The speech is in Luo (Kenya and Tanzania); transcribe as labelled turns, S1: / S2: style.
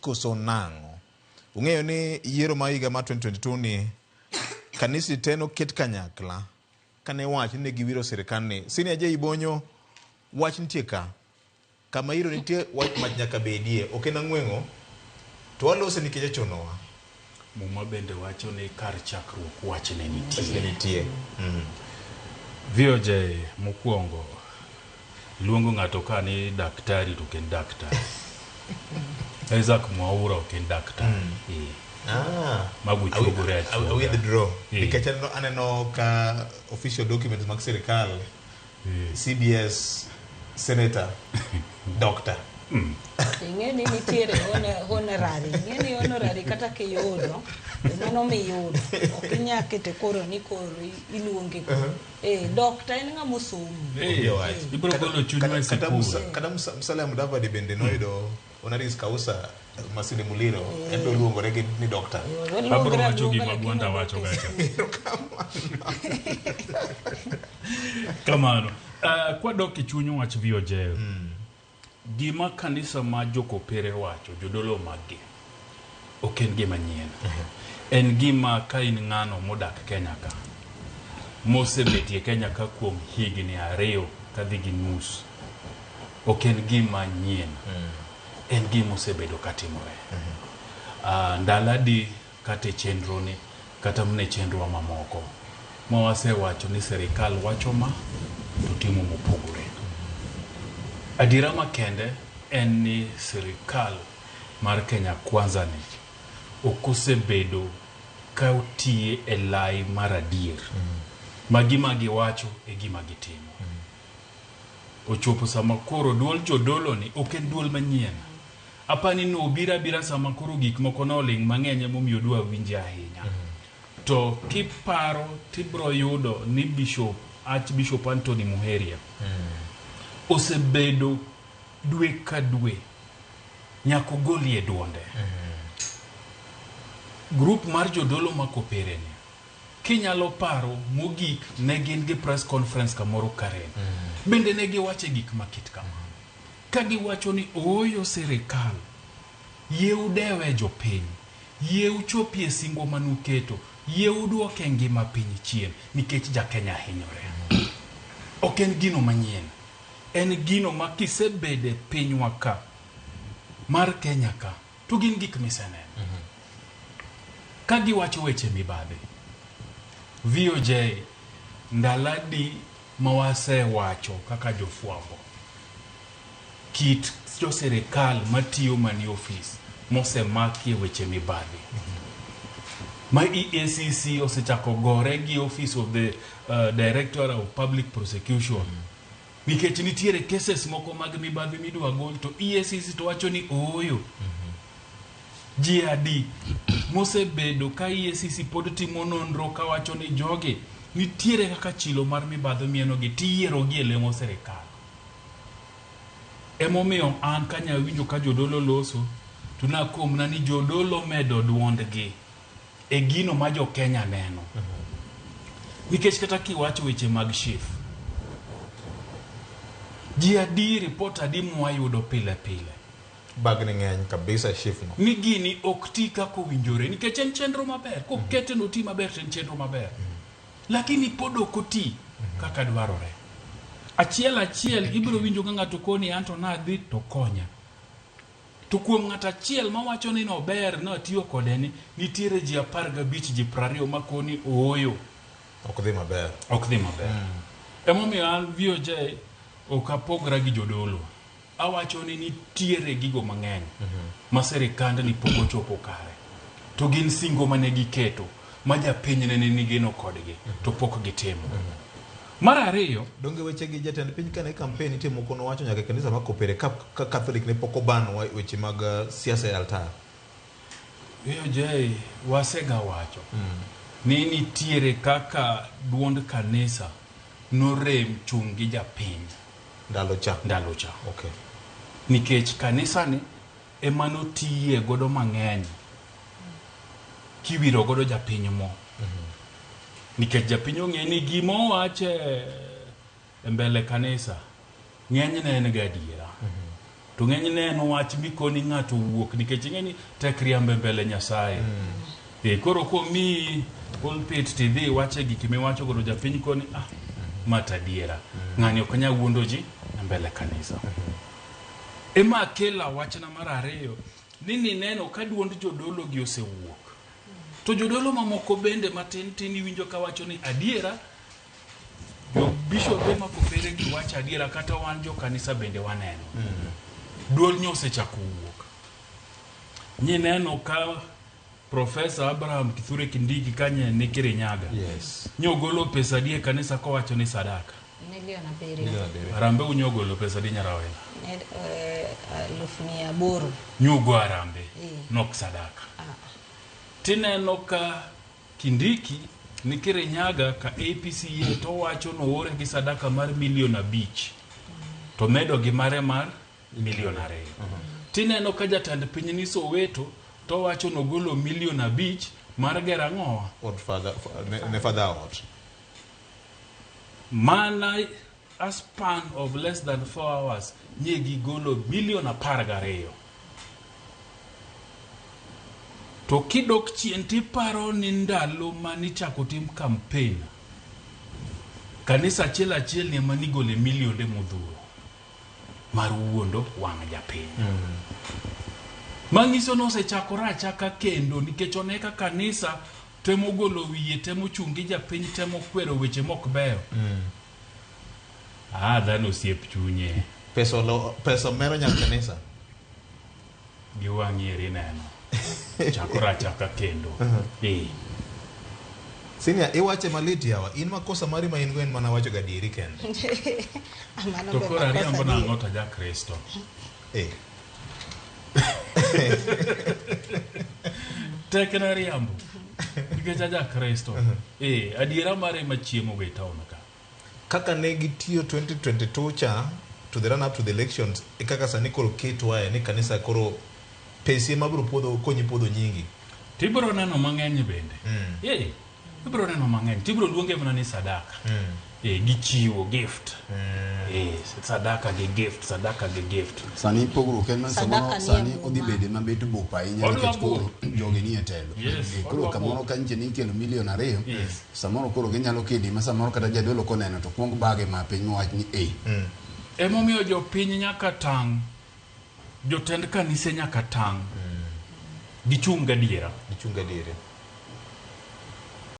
S1: koso nango. Ung'eyo ni yiero ma higa ma 2022 ni kanisi teno ket kanyakla kane wach ni giwiro sirikal ni. Sini aje Ibonyo wach nitie ka. Kama iro nitie wach mach nyaka bedie. Ok na ng'wengo. To walose ni keje chonowa.
S2: Muma bende wacho ni kar chakruok wach ne
S1: nitie.
S2: VOJ mokwongo luongo ng'ato ka ni daktari to ken daktari. Isaac Mwaura ken daktari. Magu chugore
S1: I withdraw. Nikech aneno ka official documents mag sirikal. CBS Senator Doctor.
S3: Ingeni nitiere honorary. Ingeni honorary kata ke yodo. Mano mi yodo. Okinya kete koro ni koro iluonge ko. Doctor en nga musomo.
S2: Ibro golo chunywa sikuru.
S1: Kata Musalia Mudavadi bende noido honoris causa Masinde Muliro. Endo luongo rege ni doctor.
S2: Abro wacho gi magwanda wacho gacha. Kamano. Kwa doki chunyo wach VOJ. Gima kanisa ma jokopere wacho jodolo magi ok en gima nyien. En gima ka in ng'ano modak Kenya ka mosebetie Kenya ka kuom higni 2 kadhi gi nus. Ok en gima nyien. En gima osebedo katimore. Ndaladi kate chenro ni kata mne chenro mamoko ma wasewacho ni serikal wacho ma to timo mopogore. Adira makende en ni serikal mar Kenya Kwanza ni okosebedo ka otie e lai mar adier. Magima giwacho e gima gitimo. Ochopo sama koro duol jodolo ni ok en duol manyien. Apani no bira sama koro gik moko noling mang'eny momiyo dwa winje ahinya. To kiparo tibro yudo ni Archbishop Anthony Muheria osebedo dwe ka dwe nyako golie duonde. Group mar jodolo makopere ni kinyalo paro mogik ne gin gi press conference kamoro karen. Bende ne giwache gik makit kama. Ka giwacho ni oyo serikal yeu dewe jopiny, yeu chopie singo manuketo, yeu duoke ngima piny chien nikech ja Kenya hinyore. Ok en gino manyien. En gino makisebede pinywa ka mar Kenya ka to gin gik misene. Ka giwacho weche mibadhi VOJ ndaladi mawase wacho kaka jofwambo kit jo serikal matiyo mani office mosemaki weche mibadhi. Ma EACC osechako gore gi Office of the Director of Public Prosecution. Nikech nitiere cases moko mag mibadhi midwa gol to EACC to wacho ni oyo. GAD mosebedo ka EACC pod timo nonro ka wacho ni joge nitiere kaka chilo mar mibadhi mieno gi tiero gi elemo serikal. Emomiyo an kanya winjo ka jodolo loso tunakomna ni jodolo medo duondgi e gino ma jo Kenya neno. Nikech kata kiwacho weche mag chif GAD report adi mwayudo pile pile.
S1: Bagni ng'eny kabisa chif no.
S2: Ni gini ok ti kako winjore nikech en chenro maber. Kokete no ti maber en chenro maber. Lakini podo koti kaka dwarore. Achiel ibro winjo ka ng'ato koni anto nadhi to konya. To kuom ng'ato achiel mawacho ni no ber no tiyo kode ni nitiere ji 15 ji 20 makoni oyo.
S1: Ok dhi maber.
S2: Ok dhi maber. Emomiyo an VOJ okapogra gi jodolo. Awacho ni nitiere gigo mang'eny ma serikand ni pogo chopo kare. To gin singo mane giketo ma japiny ne nigeno kodgi to pok gitimo. Mar ariyo
S1: donge weche gi jatend piny kane campaign itimo kono wacho nyaka kanisa makopere ka Catholic ne poko ban weche mag siasa e altar.
S2: VOJ wasega wacho ni nitiere kaka duond kanisa norem chung gi japiny
S1: ndalo cha.
S2: Okay. Nikech kanisa ni emano tiye godo mang'eny kiwiro godo japiny mo. Nikech japiny ong'e ni gimo wache mbele kanisa ng'eny ne en gadiera. to ng'eny ne en wach mikoni ng'ato wuok nikech ing'eni tek riambe mbele Nyasaye. Koro komi pulpit tidhi wache gik miwacho godo japiny koni mata diera ng'ani ok nyal wuondo ji mbele kanisa. Ema kela wachna mar ariyo ni neno ka duond jodolo gi osewuok. To jodolo mamoko bende matin tin iwinjo ka wacho ni adiera jo bishop ema kopere gi wacho adiera kata wan jo kanisa bende waneno. Duol nyose chako wuok. Ni neno ka Professor Abraham Kithure Kindiki kanye ni Kirinyaga.
S1: Yes.
S2: Nyogolo pesa die kanisa ko wacho ni sadaka.
S3: Milion 7.
S2: Arambe unyogolo pesa di nyarawena.
S3: 800.
S2: Nyugo arambe. Nok sadaka. Tineno ka Kindiki ni Kirinyaga ka APCA to wacho no ore gi sadaka mar milion 5. To medo gi mare mar milion 2. Tineno ka jatend piny ni Soweto to wacho no golo milion 5 mar gera ng'owa.
S1: Ne father out.
S2: Mana a span of less than 4 hours nyegi golo milion 12. To kidok chien tiparo ni ndalo mani chako tim campaign kanisa achiel ni mani gole milionde modhuro mar wuondo wang' japiny. Mangiso no se chakora chaka kendo nikech oneka kanisa temo golo wiye temo chungi japiny temo kwero weche mok beyo. Dhano siep chunye.
S1: Pesa mero nyal kanisa.
S2: Giwang'ieri neno. Chakora chaka kendo.
S1: Sinia iwache maliti hawa in makosa mari ma in gwen mana wacho gadieri kende.
S2: To kora riambo na ng'ota ja Kristo. Tekna riambo. Nikech ja Kristo. Adiera mare machiemo we town ka.
S1: Kaka ne gitiyo 2022 cha to the run up to the elections kaka sani koro ketwa ni kanisa koro pesi mabro podho konyi podho nyingi.
S2: Tibro neno mang'eny bende. Tibro neno mang'eny. Tibro luonge mana ni sadaka. Gichiwo gift. Sadaka gi gift, sadaka gi gift.
S4: Sani pogro ken samoro sani odhi bede mabet bupa inyalo ket koro jogi ni etelo. Koro kamoro kanche ni kelo milion 2. Samoro koro ginyalo kedi ma samoro kata jadolo koneno to kuong bage ma piny mowach ni
S2: Emomiyo jopiny nyaka tang'. Jotend kanise nyaka tang'. Gichung' gadiera.